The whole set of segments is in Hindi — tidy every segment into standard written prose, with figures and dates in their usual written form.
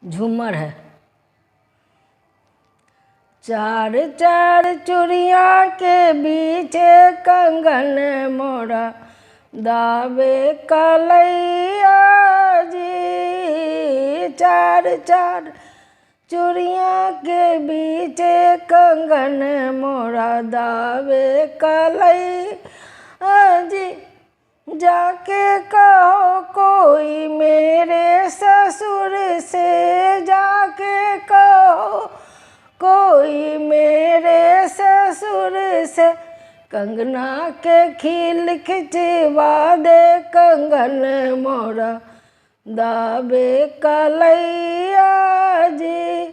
झूमर है। चार चार चूड़िया के बीच कंगन मोरा दावे कलैया जी। चार चार चूड़िया के बीच कंगन मोरा दावे कलैया जी। जाके कहो कोई मेरे ससुर से, जाके कहो कोई मेरे ससुर से, कंगना के खील खिंचवा दे कंगन मोरा दावे कलैया जी।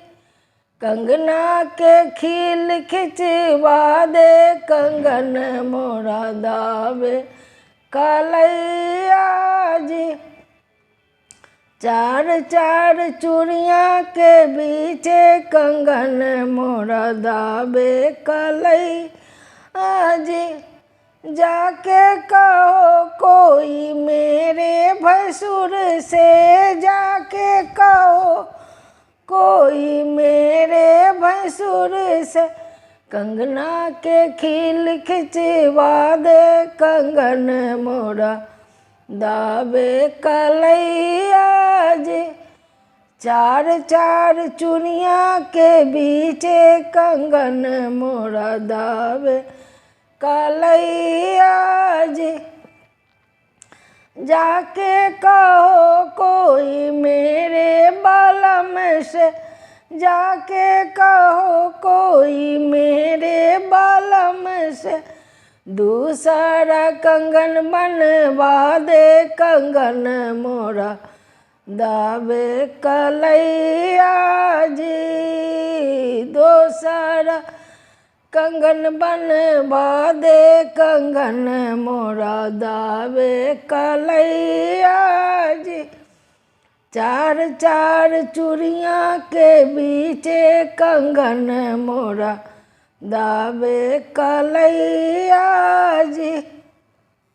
कंगना के खील खिंचवा दे कंगन मोरा दावे कलैया जी। चार चार चूड़िया के बीच कंगन मोरा दावे कलैया जी। जाके कहो कोई मेरे भसुर से, जाके कहो कोई मेरे भसुर से, कंगना के खील खिंचवा दे कंगन मोरा दावे कलैया जी। चार चार चूड़िया के बीच कंगन मोरा दावे कलैया जी। जाके कहो कोई मेरे बालम से, जाके कहो कोई मेरे बालम से, दूसरा कंगन बनवा दे कंगन मोरा दावे कलैया जी। दूसरा कंगन बनवा दे कंगन मोरा दावे कलैया जी। चार चार चूड़िया के बीच कंगन मोरा दावे कलैया जी।